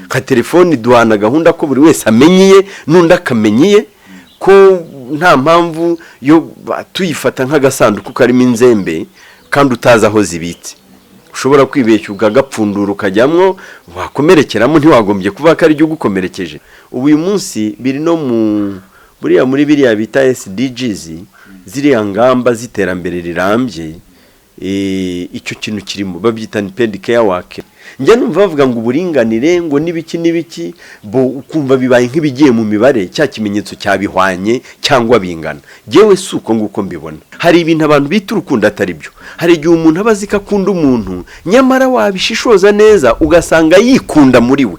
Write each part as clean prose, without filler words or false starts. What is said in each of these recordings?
nka telefone duhana gahunda ko buri wese amenyiye n'undi akamenyiye ko nta mpamvu yo tuyifata nk'agasanduku karimo inzembe kandi utazi aho zibitse. Ushobora kwibeshya ugagapfundura ukajyamwo wakomerekeramo ntiwagombye kuba ko ari ryo gukomerekeje. Ubu uyu munsi biri no muri biriya bita SDGs, ziriya ngamba ziterambere rirambye, icyo kintu kirimo babyita ni paid care work. Njye numva bavuga ngo uburinganire ngo nibiki bo ukumva bibaye nk'ibigiye mu mibare cya kimenyetso cyabihwanye cyangwa bingana. Jewe suko nguko mbibona. Hari ibintu abantu bita urukundo atari byo. Hari igihe umuntu abazika akunda umuntu nyamara wabishishoza neza ugasanga yikunda muri we.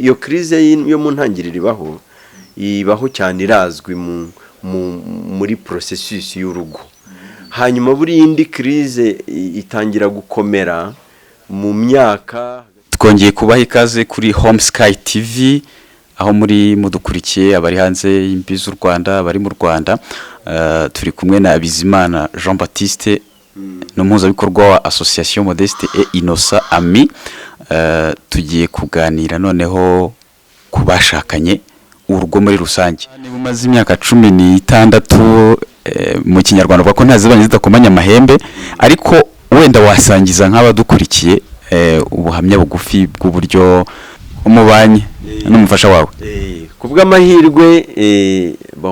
Iyo crise yo mu ntangiriro ibaho cyane, irazwi muri processus y'urugo. Hanyuma buri indi crise itangira gukomera mu myaka. Twongeye kubaha ikaze kuri HomeSky TV aho muri mudukurikiye abari hanze y'imbibi z'u Rwanda, abari mu Rwanda. Turi kumwe na Bizimana Jean Baptiste n'umuhuzabikorwa wa Association Modeste et Innocent Ami. Tugiye kuganira noneho kubashakanye urugo muri rusange. Niba umaze imyaka 16 mu Kinyarwanda bako ntazibanye zidakomanya amahembe, ariko wenda wasangiza nk'abadukurikiye ubuhamya bugufi bw'uburyo umubanye n'umufasha wawe. Kubwa amahirwe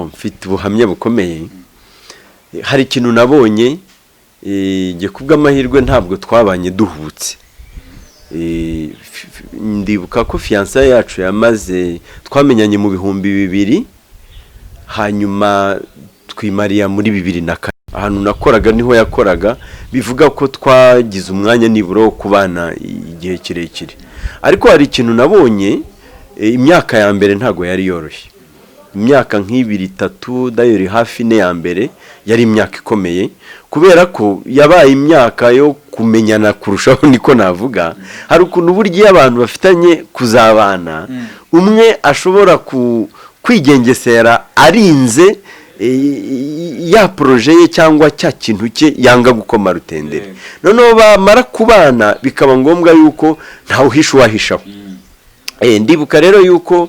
mfite ubuhamya bukomeye. Hari ikintu nabonye nge kubwa amahirwe ntabwo twabanye duhutse. Ndibuka ko fiancé yacu yamaze twamenyanye mu 2000, hanyuma twimariya muri 2004. Ahantu nakoraga niho yakoraga, bivuga ko twagize umwanya nibura wo kubana igihe kirekire. Ariko hari ikintu nabonye, imyaka ya mbere ntago yari yoroshye. Imyaka nk'ibiri-3 dayori hafi ne ya mbere yari imyaka ikomeye, kubera ko yabaye imyaka yo kumenyana kurushaho niko navuga. Hari ukuntu buryo abantu bafitanye kuzabana, umwe ashobora kwigengesera arinze ya projet ye cyangwa cya kintu cye yanga gukoma rutendere. Noneho bamara kubana bikaba ngombwa yuko ntawe uhisha wahishaho. Ndibuka rero yuko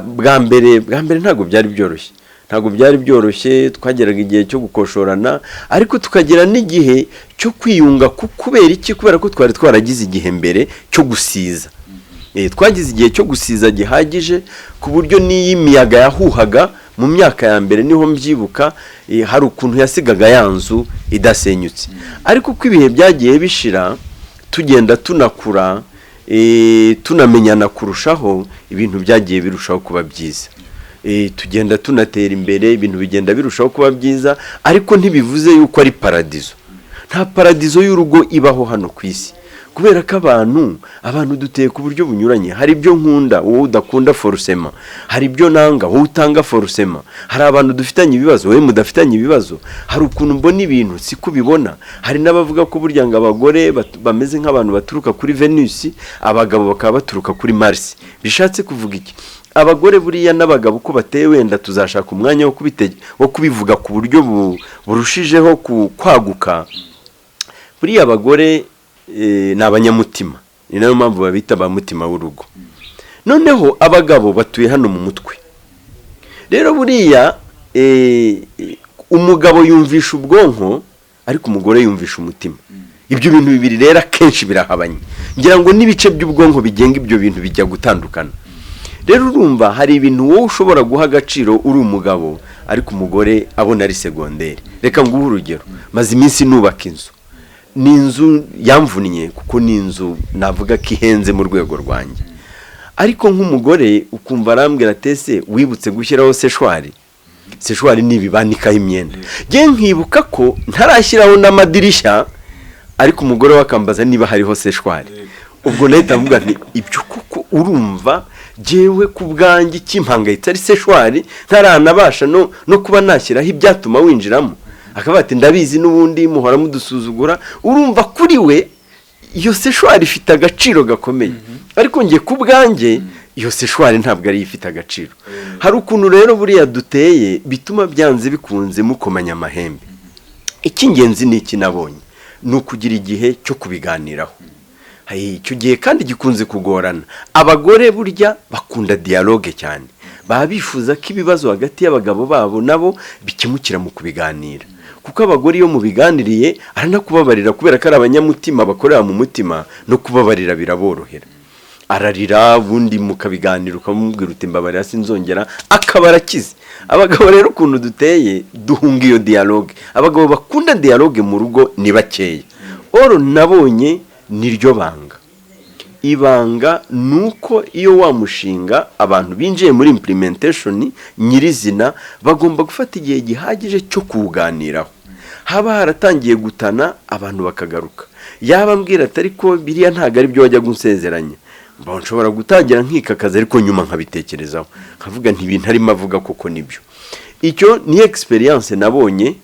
bwa mbere ntago byari byoroshye. Ntago byari byoroshye, twageraga igihe cyo gukoshorana, ariko tukagira n'igihe cyo kwiyunga kubera iki? Kubera ko twari twaragize igihe mbere cyo gusiza. Twagize igihe cyo gusiza gihagije ku buryo n'iyimiyaga yahuhaga mu myaka ya mbere niho mbyibuka hari ukuntu yasigaga yanzu idasenyutse. Ariko uko ibihe byagiye bishira tugenda tunakura, tunamenyana kurushaho, ibintu byagiye birushaho kuba byiza. Tugenda tunatera imbere, ibintu bigenda birushaho kuba byiza, ariko ntibivuze yuko ari paradizo. Nta paradizo y'urugo ibaho hano ku isi, kubera ko abantu duteye ku buryo bunyuranye. Hari ibyo nkunda wowe udakunda forcément, hari ibyo nanga wowe utanga forcément. Hari abantu dufitanye ibibazo wowe mudafitanye ibibazo. Hari ukuntu mbona ibintu si kubibona. Hari n'abavuga ko burya ngo abagore bameze nk'abantu baturuka kuri Venus, abagabo bakaba baturuka kuri Mars. Bishatse kuvuga iki? Abagore buriya n'abagabo uko bateye wenda tuzashaka umwanya wo kubivuga ku buryo burushijeho kwaguka. Buriya abagore ni abanyamutima, ni nayo mpamvu babita ba mutima w'urugo. Noneho abagabo batuye hano mu mutwe. Rero buriya umugabo yumvisha ubwonko ariko umugore yumvisha umutima. Ibyo bintu bibiri rero akenshi birahabanye. Ngira ngo n'ibice by'ubwonko bigenga ibyo bintu bijya gutandukana. Rero urumva hari ibintu wowe ushobora guha agaciro uri umugabo ariko umugore abona ari secondaire. Reka nguhe urugero, maze iminsi nubaka inzu. Ni inzu yamvuniye kuko ni inzu navuga ko ihenze mu rwego rwanjye. Ariko nk'umugore ukumva arambwira tese wibutse gushyiraho seshwari nibibanikaho imyenda. Je nkibuka ko ntarashyiraho n'amadirishya, ariko umugore wakambaza niba hariho seshwari. Ubwo nahita mvuga nti ibyo kuko urumva jewe kubwanjye kimpangayitse ari seshwari ntaranabasha no kuba nashyiraho ibyatuma winjiramo. Akabati ndabizi n'ubundi muhora mudusuzugura. Urumva kuri we iyo seshwari ifite agaciro gakomeye, ariko ngiye kubwanjye iyo seshwari ntabwo ari ifite agaciro. Hari ukuntu rero buriya duteye bituma byanze bikunze mukomanya amahembe. Icy'ingenzi ni iki nabonye, ni ukugira igihe cyo kubiganiraho. icyo gihe kandi gikunze kugorana. Abagore burya bakunda dialogue cyane, baba bifuza ko ibibazo hagati y'abagabo babo nabo bikemukira mu kubiganira, kuko abagore iyo mubiganiriye aranakubabarira kubera ko ari abanyamutima bakorera mu mutima, no kubabarira biraborohera. Ararira bundi mukabiganira ukamubwira uti mbabarira sinzongera, akaba arakize. Abagabo rero ukuntu duteye duhunga iyo dialogue, abagabo bakunda dialogue mu rugo ni bakeya. Oro nabonye niryo banga. Ibanga nuko iyo wa mushinga abantu binjiye muri implementation nyirizina bagomba gufata igihe gihagije cyo kuganiraho. Haba haratangiye gutana abantu bakagaruka, yaba mbwira atari ko biriya ntago ari byo wajya gunsezeranya, nshobora gutangira nkikakaza ariko nyuma nkabitekerezaho nkavuga nti ibintu arimo avuga koko nibyo. Icyo ni experience nabonye,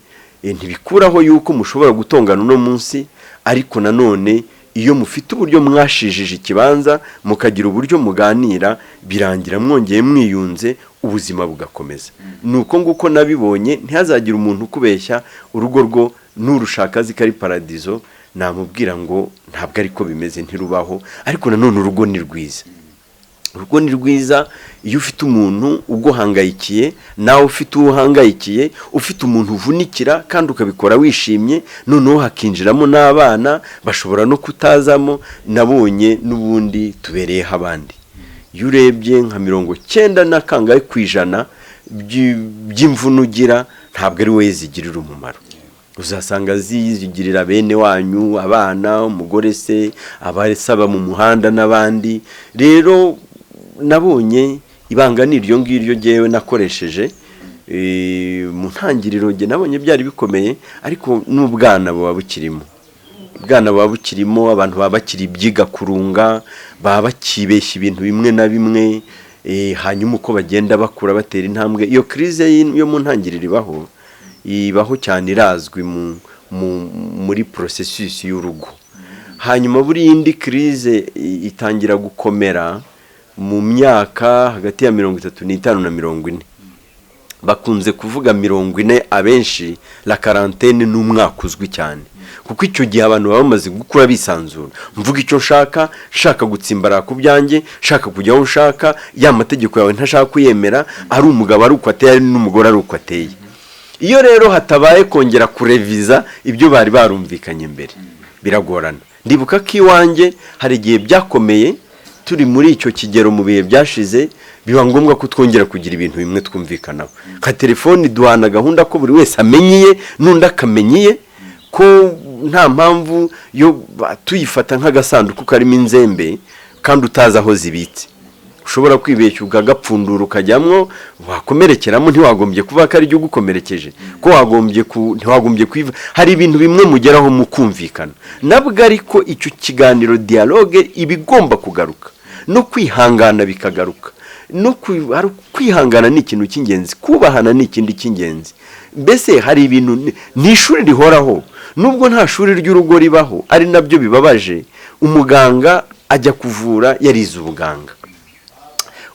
ntibikuraho yuko mushobora gutongana uno munsi, ariko nanone iyo mufite uburyo mwashijije ikibanza mukagira uburyo muganira birangira mwongeye mwiyunze, ubuzima bugakomeza. Nuko nguko nabibonye, ntihazagira umuntu kubeshya urugo rwo nurushaka zikari paradizo, namubwira ngo ntabwo ariko bimeze, ntirubaho. Ariko nanone urugo ni rwiza. Urugo ni rwiza iyo ufite umuntu uguhangayikiye, nawe ufite uhangayikiye, ufite umuntu uvunikira kandi ukabikora wishimye, noneho hakinjiramo n'abana bashobora no kutazamo. Nabonye n'ubundi tubereyeho abandi. Iyo urebye nka 90% by'imvunu ugira ntabwo ari wowe zigirira umumaro, uzasanga zigirira bene wanyu, abana, umugore se, abasaba mu muhanda n'abandi. Rero nabonye ibanga niryo ngiryo jewe nakoresheje mu ntangiriro nge nabonye byari bikomeye, ariko n'ubwana buba bukirimo. Ubwana buba bukirimo, abantu baba bakiri byiga kurunga, baba bakibeshya ibintu bimwe na bimwe, hanyuma uko bagenda bakura batera intambwe. Iyo crise yo mu ntangiriro ibaho cyane, irazwi muri processus y'urugo. Hanyuma buri indi crise itangira gukomera mu myaka hagati ya 35 na 40. Bakunze kuvuga 40 abenshi, la quarantaine n'umwaka uzwi cyane, kuko icyo gihe abantu baba bamaze gukura bisanzura. Mvuga icyo shaka gutsimbara ku byanjye, shaka kujya aho nshaka, ya mategeko yawe ntashaka kuyemera, ari umugabo ari uko ateye, ari n'umugore ari uko ateye. Iyo rero hatabaye kongera kureviza ibyo bari barumvikanye mbere, biragorana. Ndibuka ko iwanjye hari igihe byakomeye, turi muri icyo kigero mu bihe byashize, biba ngombwa ko twongera kugira ibintu bimwe twumvikanaho. Nka telefoni duhana gahunda ko buri wese amenyiye n'undi akamenyiye, ko nta mpamvu yo tuyifata nk'agasanduku karimo inzembe kandi utazi aho zibitse. Ushobora kwibeshya ugagapfundura ukajyamwo, wakomerekeramo, ntiwagombye kuva ko ari ryo gukomerekeje, ko ntiwagombye kwiva. Hari ibintu bimwe mugeraho mukumvikana nabwo, ariko icyo kiganiro dialogue ibigomba kugaruka, no kwihangana bikagaruka. No kwihangana ni ikintu cy'ingenzi, kubahana ni ikindi cy'ingenzi. Mbese hari ibintu ni ishuri rihoraho, nubwo nta shuri ry'urugo ribaho, ari nabyo bibabaje. Umuganga ajya kuvura yarize ubuganga.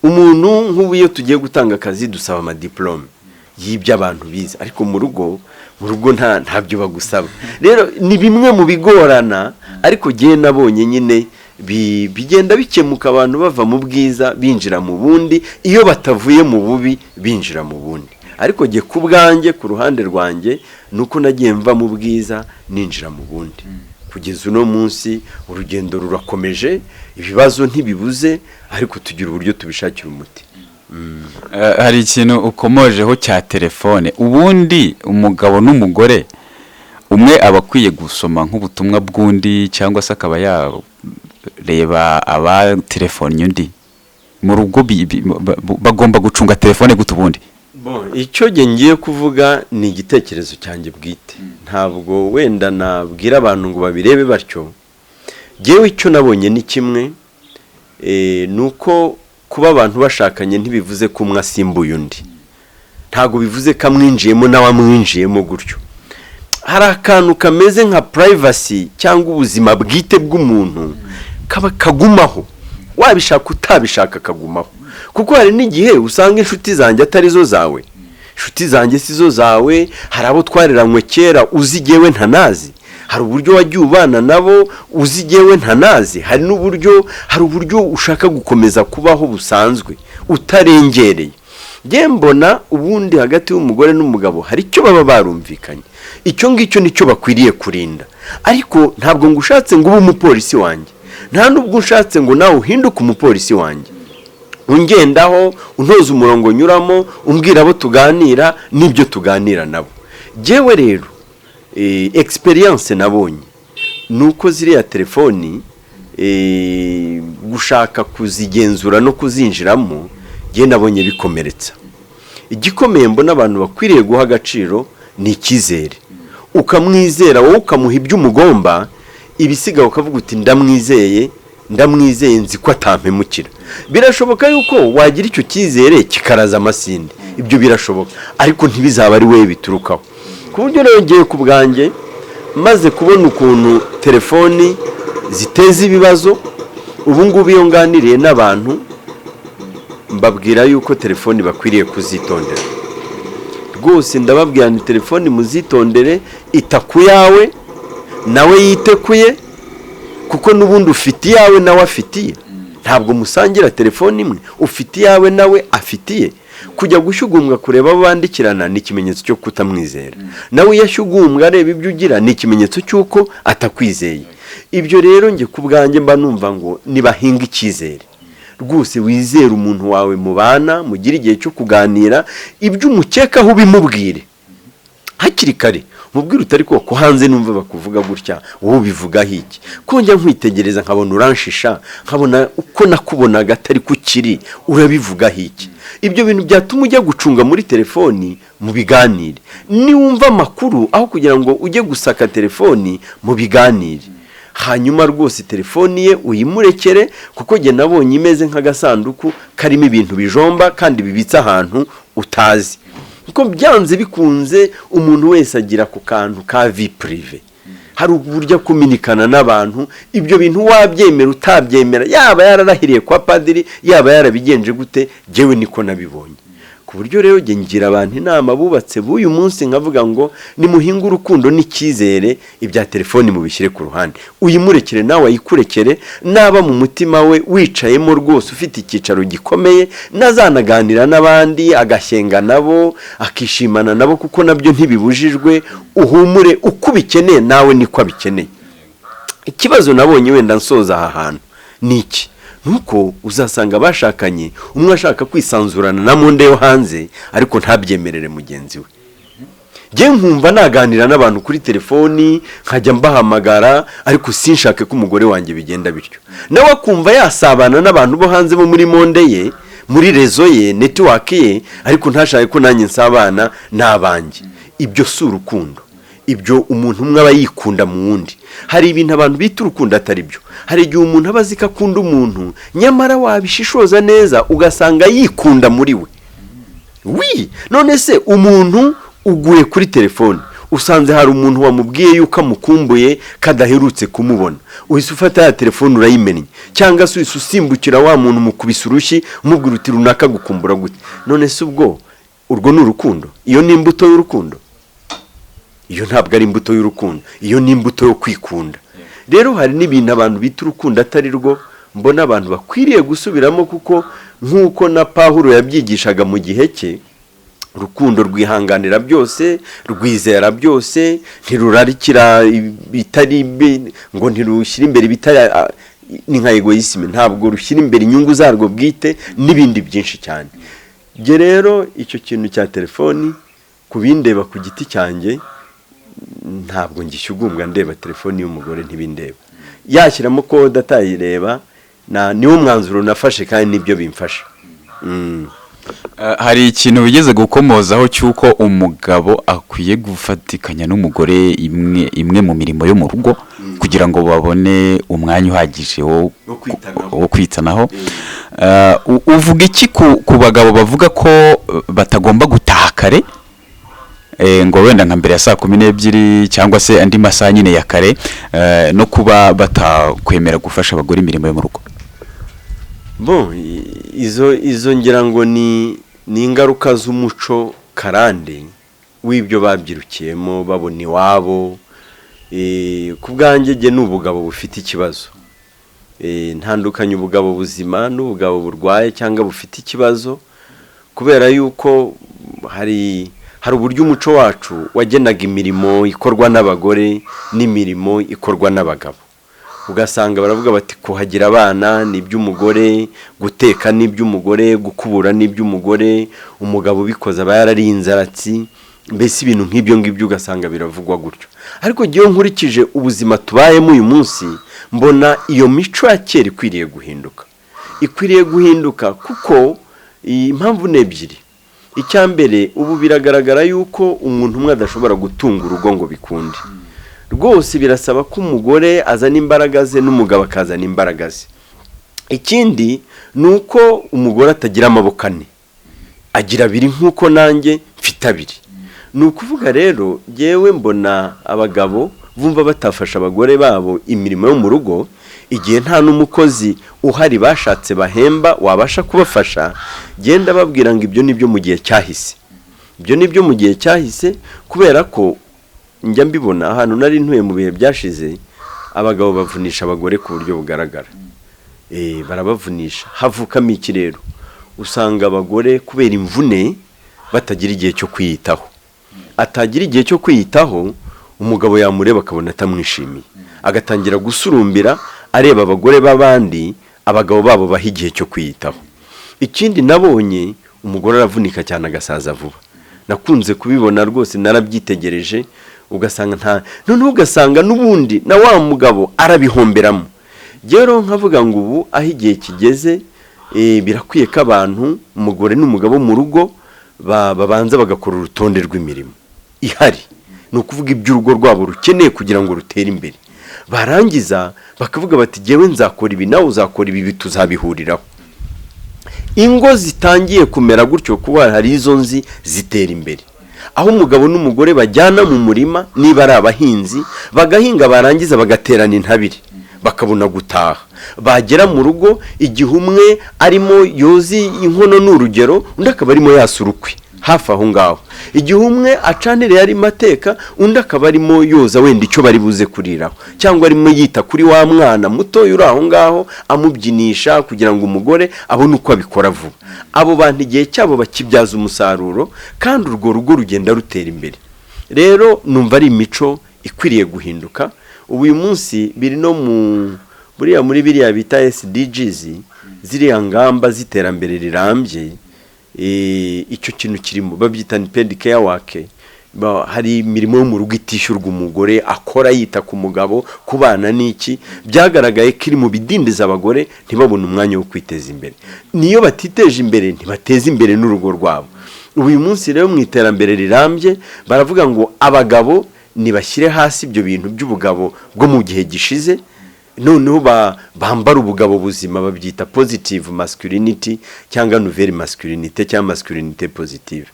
Umuntu nk'ubu iyo tugiye gutanga akazi dusaba amadiplome y'ibyo abantu bize, ariko mu rugo ntabyo bagusaba. Rero ni bimwe mu bigorana, ariko gihe nabonye nyine bigenda bikemuka, abantu bava mu bwiza binjira mu bundi, iyo batavuye mu bubi binjira mu bundi. Ariko gihe ku bwanjye, ku ruhande rwanjye, nuko nagiye mva mu bwiza ninjira mu bundi. Kugeza uno munsi urugendo rurakomeje, ibibazo ntibibuze, ariko tugira uburyo tubishakira umuti. Hari ikintu ukomojeho cya telefone. Ubundi umugabo n'umugore umwe aba akwiye gusoma nk'ubutumwa bw'undi, cyangwa se akaba yareba aba telefone undi. Mu rugo bagomba gucunga telefone gute ubundi? Icyo ngiye kuvuga ni igitekerezo cyanjye bwite, ntabwo wenda nabwira abantu ngo babirebe batyo. Jewe icyo nabonye ni kimwe, nuko kuba abantu bashakanye ntibivuze ko umwe asimbuye undi, ntabwo bivuze ko amwinjiyemo nawe amwinjiyemo gutyo. Hari akantu kameze nka privacy cyangwa ubuzima bwite bw'umuntu kagumaho, wabishaka utabishaka kagumaho. Kuko hari n'igihe usanga inshuti zanjye atari zo zawe, inshuti zanjye si zo zawe. Hari abo twareranywe kera uzi jewe ntanazi, hari uburyo wagiye ubana nabo uzigewe ntanazi, hari uburyo ushaka gukomeza kubaho busanzwe utarengereye. Nge mbona ubundi hagati y'umugore n'umugabo hari icyo baba barumvikanye, icyo ngicyo nicyo bakwiriye kurinda. Ariko ntabwo ngushatse ngo ube umupolisi wanjye, nta nubwo ushatse ngo nawe uhinduke umupolisi wanjye, ungendaho untoza umurongo nyuramo umbwira abo tuganira n'ibyo tuganira nabo. Jewe rero experience nabonye nuko ziriya telefoni gushaka kuzigenzura no kuzinjiramo je nabonye bikomeretsa. Igikomeye mbona abantu bakwiriye guha agaciro ni ikizere, ukamwizera wowe ukamuha ibyo umugomba, ibisigaye ukavuga uti ndamwizeye nzi ko atampemukira. Birashoboka yuko wagira icyo kizere kikaraza amasinde, ibyo birashoboka, ariko ntibizaba ari wewe biturukaho. Ku buryo rero ngiye ku bwanjye maze kubona ukuntu telefoni ziteza ibibazo, ubu ngubu iyo nganiriye n'abantu mbabwira yuko telefoni bakwiriye kuzitondera rwose. Ndababwira ni telefoni muzitondere, itaku yawe nawe yitekuye, kuko n'ubundi ufite iyawe nawe afitiye, ntabwo musangira telefoni imwe, ufite iyawe nawe afitiye. Kujya gushyugumbwa kureba abo bandikirana ni ikimenyetso cyo kutamwizera, nawe yashyugumbwa areba ibyo ugira ni ikimenyetso cy'uko atakwizeye. Ibyo rero nge ku bwanjye mba numva ngo nibahinga icyizere rwose, wizere umuntu wawe mubana, mugira igihe cyo kuganira, ibyo umukekaho ubimubwire hakiri kare. Mubwire utari ko hanze numva bakuvuga gutya, wowe bivugaho iki? Ko njya nkwitegereza nkabona uranshisha, nkabona uko nakubonaga atari kukiri, urabivugaho iki? Ibyo bintu byatuma ujya gucunga muri telefoni mu biganire. Niwumva amakuru aho kugira ngo ujye gusaka telefoni mu biganire, hanyuma rwose telefoni ye uyimurekere, kuko jye nabonye imeze nk'agasanduku karimo ibintu bijomba kandi bibitse ahantu utazi. Kuko byanze bikunze umuntu wese agira ku kantu ka vie prive, hari uburyo kuminikana n'abantu. Ibyo bintu wabyemera utabyemera, yaba yararahiriye kwa padiri, yaba yarabigenje gute, jewe niko nabibonye. Ku buryo rero jye ngira abantu inama bubatse b'uyu munsi, nkavuga ngo nimuhinga urukundo n'ikizere, ibya telefoni mubishyire ku ruhande, uyimurekere nawe ayikurekere. Naba mu mutima we wicayemo rwose ufite icyicaro gikomeye, nazanaganira n'abandi, agashyenga nabo, akishimana nabo, kuko nabyo ntibibujijwe. Uhumure uko ubikeneye nawe niko abikeneye. Ikibazo nabonye wenda nsoza aha hantu ni iki? Nuko uzasanga bashakanye, umwe ashaka kwisanzurana na monde yo hanze, ariko ntabyemerere mugenzi we. Je nkumva naganira n'abantu kuri telefoni, nkajya mbahamagara, ariko sinshake ko umugore wanjye bigenda bityo. Nawe akumva yasabana n'abantu bo hanze bo muri monde ye, muri rezo ye, network ye, ariko ntashake ko nanjye nsabana n'abanjye. Ibyo si urukundo. Ibyo umuntu umwe aba yikunda mu wundi. Hari ibintu abantu bita urukundo atari byo. Hari igihe umuntu abazi ko akunda umuntu, nyamara wabishishoza neza ugasanga yikunda muri we. None se umuntu uguye kuri telefoni, usanze hari umuntu wamubwiye yuko amukumbuye kadaherutse kumubona, uhise ufata ya telefoni urayimennye, cyangwa se uhise usimbukira wa muntu mukubise urushyi umubwira uti runaka gukumbura gute. None se ubwo urwo ni urukundo? Iyo ni imbuto y'urukundo? Iyo ntabwo ari imbuto y'urukundo, iyo ni imbuto yo kwikunda. Rero hari n'ibintu abantu bita urukundo atari rwo, mbona abantu bakwiriye gusubiramo, kuko nk'uko na Pawulo yabyigishaga mu gihe cye, urukundo rwihanganira byose, rwizera byose, ntirurarikira bitari ngo ntirushyira imbere bitari, ni nka egoisme, ntabwo rushyira imbere inyungu zarwo bwite, n'ibindi byinshi cyane. Je rero icyo kintu cya telefoni kubindeba ku giti cyanjye, ntabwo ngishyugumbwa ndeba telefoni y'umugore, ntibindeba. Yashyiramo ko datayireba, niwo mwanzuro nafashe kandi nibyo bimfasha. Hari ikintu bigeze gukomozaho cy'uko umugabo akwiye gufatikanya n'umugore imwe mu mirimo yo mu rugo, kugira ngo babone umwanya uhagije wo kwitanaho. Uvuga iki ku bagabo bavuga ko batagomba gutaha kare, ngo wenda nka mbere ya 12:00 cyangwa se andi masaha nyine ya kare, no kuba batakwemera gufasha abagore imirimo yo mu rugo? Izo ngira ngo ni ingaruka z'umuco karande w'ibyo babyirukiyemo babona iwabo, ku bwanjye jye n'ubugabo bufite ikibazo, ntandukanye ubugabo buzima n'ubugabo burwaye cyangwa bufite ikibazo, kubera yuko hari uburyo umuco wacu wagenaga imirimo ikorwa n'abagore n'imirimo ikorwa n'abagabo. Ugasanga baravuga bati kuhagira abana ni iby'umugore, guteka ni iby'umugore, gukubura ni iby'umugore, umugabo ubikoze aba yarariye inzaratsi, mbese ibintu nk'ibyo ngibyo ugasanga biravugwa gutyo. Ariko jyewe nkurikije ubuzima tubayemo uyu munsi, mbona iyo mico ya kera ikwiriye guhinduka kuko impamvu ni ebyiri. Icya mbere, ubu biragaragara yuko umuntu umwe adashobora gutunga urugo ngo bikunde. Rwose birasaba ko umugore azana imbaraga ze n'umugabo akazana imbaraga ze. Ikindi ni uko umugore atagira amaboko ane, agira abiri nk'uko nanjye mfite abiri. Ni ukuvuga rero jyewe mbona abagabo bumva batafasha abagore babo imirimo yo mu rugo, igihe nta n'umukozi uhari bashatse bahemba wabasha kubafasha, genda babwira ngo ibyo nibyo mu gihe cyahise. Ibyo nibyo mu gihe cyahise, kubera ko njya mbibona ahantu nari ntuye mu bihe byashize, abagabo bavunisha abagore ku buryo bugaragara. Barabavunisha, havukamo iki rero? Usanga abagore kubera imvune batagira igihe cyo kwiyitaho. Atagira igihe cyo kwiyitaho, umugabo yamureba akabona atamwishimiye, agatangira gusurumbira areba abagore b'abandi, abagabo babo baha igihe cyo kwiyitaho. Ikindi nabonye, umugore aravunika cyane agasaza vuba. Nakunze kubibona rwose, narabyitegereje, ugasanga noneho ugasanga n'ubundi na wa mugabo arabihomberamo. Rero nkavuga ngo ubu aho igihe kigeze, birakwiye ko abantu, umugore n'umugabo mu rugo babanza bagakora urutonde rw'imirimo ihari. Ni ukuvuga iby'urugo rwabo rukeneye kugira ngo rutere imbere. Barangiza bakavuga bati jyewe nzakora ibi, nawe uzakora ibi, tuzabihuriraho. Ingo zitangiye kumera gutyo, kuba hari izo nzi zitera imbere, aho umugabo n'umugore bajyana mu murima, niba ari abahinzi bagahinga, barangiza bagaterana intabire, bakabona gutaha. Bagera mu rugo, igihe umwe arimo yozi inkono n'urugero, undi akaba arimo yasa urukwi hafi aho ngaho. Igihe umwe acanire yari mateka, undi akaba arimo yoza wenda icyo bari buze kuriraho, cyangwa arimo yita kuri wa mwana muto uri aho ngaho, amubyinisha kugira ngo umugore abone uko abikora vuba. Abo bantu igihe cyabo bakibyaza umusaruro, kandi urwo rugo rugenda rutera imbere. Rero numva ari imico ikwiriye guhinduka. Ubu uyu munsi biri no muri biriya bita SDGs, ziriya ngamba z'iterambere rirambye. Icyo kintu kirimo babyita ni paid care work. Hari imirimo yo mu rugo itishyurwa umugore akora yita ku mugabo, ku bana n'iki. Byagaragaye ko iri mu bidindiza abagore ntibabone umwanya wo kwiteza imbere. Niyo batiteje imbere, ntibateze imbere n'urugo rwabo. Uyu munsi rero mu iterambere rirambye baravuga ngo abagabo nibashyire hasi ibyo bintu by'ubugabo bwo mu gihe gishize, noneho bambara ubugabo buzima, babyita positive masculinity cyangwa nouvelle masculinité cyangwa masculinité positive.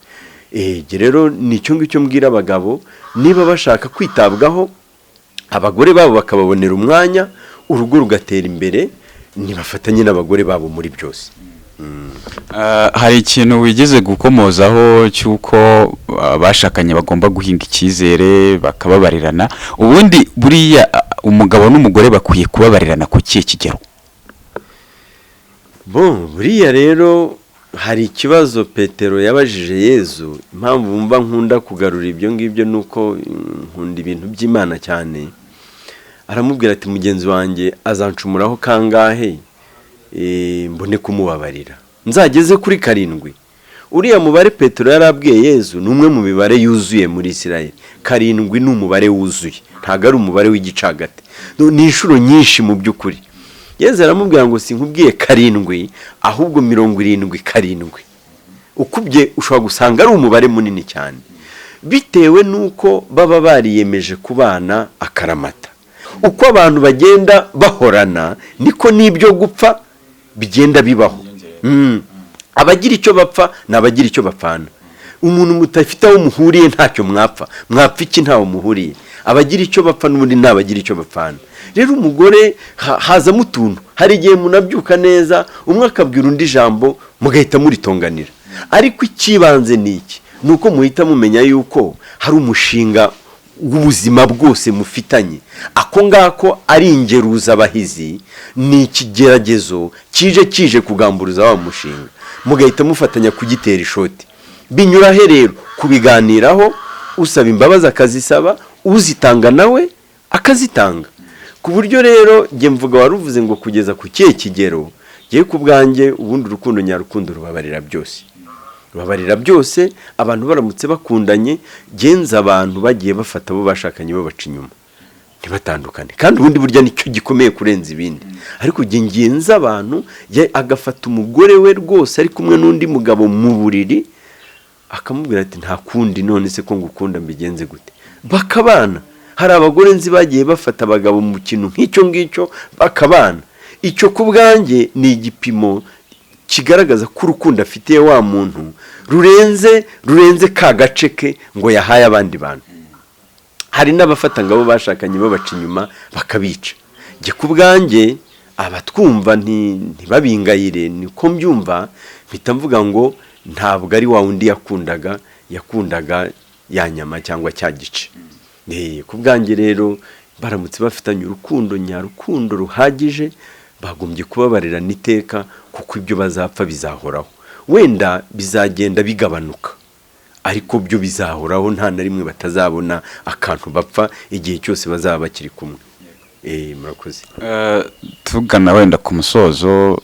Rero nicyo ngicyo mbwira abagabo, niba bashaka kwitabwaho, abagore babo bakababonera umwanya, urugo rugatera imbere, nibafatanye n'abagore babo muri byose. Hari ikintu wigeze gukomozaho cy'uko abashakanye bagomba guhinga icyizere bakababarirana. Ubundi buriya umugabo n'umugore bakwiye kubabarirana ku kihe kigero? Buriya rero hari ikibazo Petero yabajije Yezu. Impamvu mba nkunda kugarura ibyo ngibyo nuko nkunda ibintu by'Imana cyane. Aramubwira ati mugenzi wanjye azancumuraho kangahe mbone kumubabarira? Nzageze kuri 7. Uriya mubare Petero yarabwiye Yezu ni umwe mu mibare yuzuye muri Isirayeli. 7 ni umubare wuzuye, ntago ari umubare w'igicagate. Ni inshuro nyinshi mu by'ukuri. Yezu aramubwira ngo sinkubwiye 7 ahubwo 77. Ukubye ushobora gusanga ari umubare munini cyane, bitewe nuko baba bariyemeje kubana akaramata. Uko abantu bagenda bahorana, niko n'ibyo gupfa bigenda bibaho. Abagira icyo bapfa n'abagira icyo bapfana. Umuntu mutafite aho muhuriye ntacyo mwapfa iki ntaho muhuriye. Abagira icyo bapfa n'ubundi n'abagira icyo bapfana. Rero umugore haza mutuntu, hari igihe munabyuka neza, umwe akabwira undi jambo mugahita muritonganira. Ariko ikibanze niki nuko muhita mumenya yuko hari umushinga w'ubuzima bwose mufitanye, ako ngako ari ingeruza abahizi, ni ikigeragezo kije kugamburuza wa mushinga, mugahita mufatanya kugitera ishoti. Binyura he rero? Kubiganiraho, usaba imbabazi akazisaba, uzitanga nawe akazitanga. Ku buryo rero njye mvuga waruvuze ngo kugeza ku kihe kigero, ngiye ku bwanjye ubundi urukundo nyarukundo rubabarira byose. Babarira byose, abantu baramutse bakundanye, genza abantu bagiye bafata abo bashakanye babaca inyuma ntibatandukane, kandi ubundi burya nicyo gikomeye kurenza ibindi. Ariko genza abantu agafata umugore we rwose ari kumwe n'undi mugabo mu buriri, akamubwira ati nta kundi, none se ko ngukunda mbigenze gute, bakabana. Hari abagore nzi bagiye bafata abagabo mu kintu nk'icyo ngicyo bakabana. Icyo ku bwanjye ni igipimo kigaragaza ko urukundo afitiye wa muntu rurenze ka gace ke ngo yahaye abandi bantu. Hari n'abafata ngabo bashakanye babaca inyuma bakabica. Njye ku bwanjye abatwumva ntibabingayire, niko mbyumva, mpita mvuga ngo ntabwo ari wa wundi yakundaga ya nyama cyangwa cya gice. Ku bwanjye rero baramutse bafitanye urukundo nyarukundo ruhagije, bagombye kubabarira n'iteka, kuko ibyo bazapfa bizahoraho. Wenda bizagenda bigabanuka, ariko byo bizahoraho, nta na rimwe batazabona akantu bapfa igihe cyose bazaba bakiri kumwe. Murakoze. Tugana wenda ku musozo,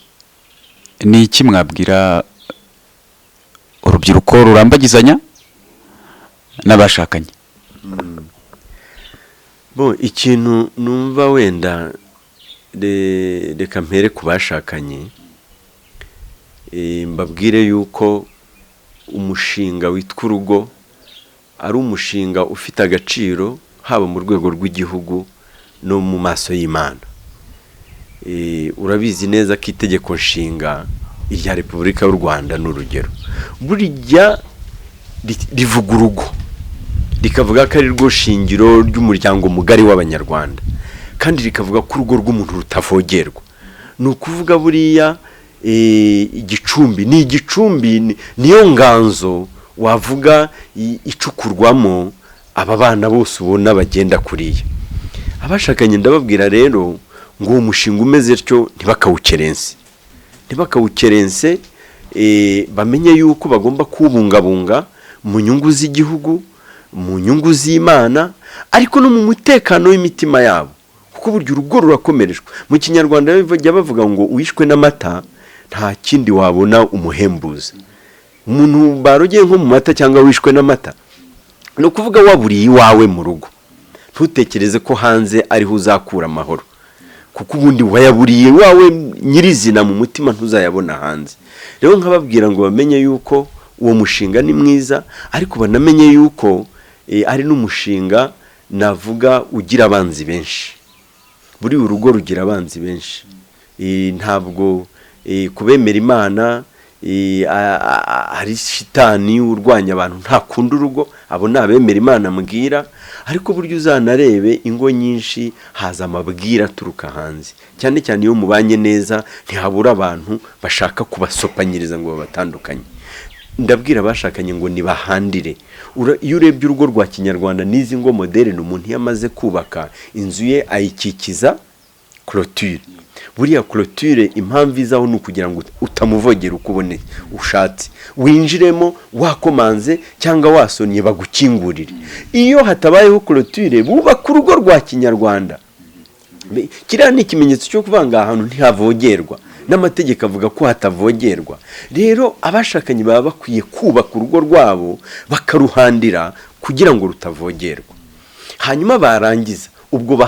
ni iki mwabwira urubyiruko rurambagizanya n'abashakanye? Ikintu numva wenda reka mpere ku bashakanye, mbabwire yuko umushinga witwa Urugo ari umushinga ufite agaciro, haba mu rwego rw'igihugu no mu maso y'Imana. Urabizi neza ko itegeko nshinga irya Repubulika y'u Rwanda n'urugero burya rivuga urugo, rikavuga ko ari rwo shingiro ry'umuryango mugari w'Abanyarwanda, kandi rikavuga ko urugo rw'umuntu rutavogerwa. Ni ukuvuga buriya igicumbi niyo nganzo wavuga icukurwamo aba bana bose ubona bagenda kuriya. Abashakanye ndababwira rero ngo uwo mushinga umeze tyo ntibakawukerense, bamenye yuko bagomba kuwubungabunga mu nyungu z'igihugu, mu nyungu z'Imana, ariko no mu mutekano w'imitima yabo, kuko burya urugo rurakomerejwe. Mu Kinyarwanda bajya bavuga ngo uwishwe n'amata nta kindi wabona umuhembuza. Umuntu barogeye nko mu mata cyangwa wishwe n'amata, ni ukuvuga waburiye iwawe mu rugo, ntutekereze ko hanze ariho uzakura amahoro, kuko ubundi wayaburiye iwawe nyirizina mu mutima ntuzayabona hanze. Rero nkababwira ngo bamenye yuko uwo mushinga ni mwiza, ariko banamenye yuko ari n'umushinga navuga ugira abanzi benshi. Buri urugo rugira abanzi benshi, ntabwo kubemera Imana ari shitani urwanya abantu ntakunda urugo, abo ni abemera Imana mbwira. Ariko buryo uzanarebe ingo nyinshi haza amabwira aturuka hanze, cyane cyane iyo mubanye neza ntihabura abantu bashaka kubasopanyiriza ngo babatandukanye. Ndabwira abashakanye ngo nibahandire. Iyo urebye urugo rwa Kinyarwanda n'izi ngo moderne, umuntu yamaze kubaka inzu ye ayikikiza clôture. Buriya clôture impamvu izaho ni ukugira ngo utamuvogera uko ubone ushatse, winjiremo wakomanze cyangwa wasonye bagukingurire. Iyo hatabayeho clôture bubaka urugo rwa Kinyarwanda, kiriya ni ikimenyetso cyo kuvanga ahantu ntihavogerwa, n'amategeko avuga ko hatavogerwa. Rero abashakanye baba bakwiye kubaka urugo rwabo bakaruhandira kugira ngo rutavogerwa. Hanyuma barangiza ubwo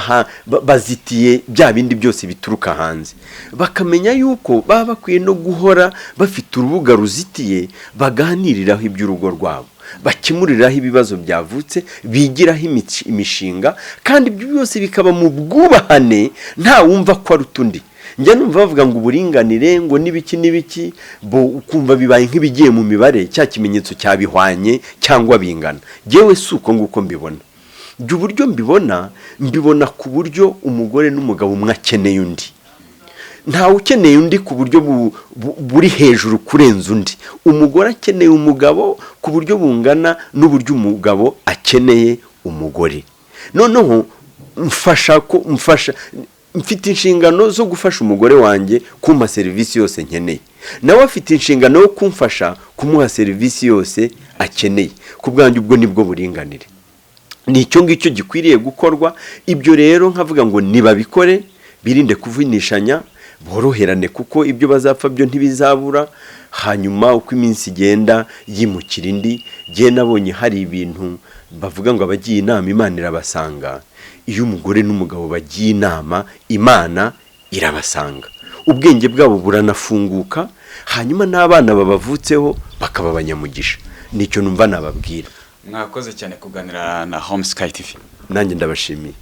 bazitiye bya bindi byose bituruka hanze, bakamenya yuko baba bakwiye no guhora bafite urubuga ruzitiye baganiriraho iby'urugo rwabo, bakemuriraho ibibazo byavutse, bigiraho imishinga, kandi ibyo byose bikaba mu bwubahane, nta wumva ko ari utundi. Njya numva bavuga ngo uburinganire ngo n'ibiki bo ukumva bibaye nk'ibigiye mu mibare, cya kimenyetso cyabihwanye cyangwa bingana. Jewe suko nguko mbibona. Ibyo buryo mbibona ku buryo umugore n'umugabo umwe akeneye undi, ntawe ukeneye undi ku buryo buri hejuru kurenza undi. Umugore akeneye umugabo ku buryo bungana n'uburyo umugabo akeneye umugore. noneho mfite inshingano zo gufasha umugore wanjye kumpa serivisi yose nkeneye, nawe afite inshingano yo kumfasha kumuha serivisi yose akeneye. Ku bwanjye ubwo nibwo buringanire, ni icyo ngicyo gikwiriye gukorwa. Ibyo rero nkavuga ngo nibabikore, birinde kuvinishanya, boroherane, kuko ibyo bazapfa byo ntibizabura. Hanyuma uko iminsi igenda yimukira indi, gihe nabonye hari ibintu bavuga ngo abagiye inama Imana irabasanga. Iyo umugore n'umugabo bagiye inama, Imana irabasanga, ubwenge bwabo buranafunguka, hanyuma n'abana babavutseho bakaba abanyamugisha. Nicyo numva nababwira. Mwakoze cyane kuganira na HomeSky TV. Nanjye ndabashimiye.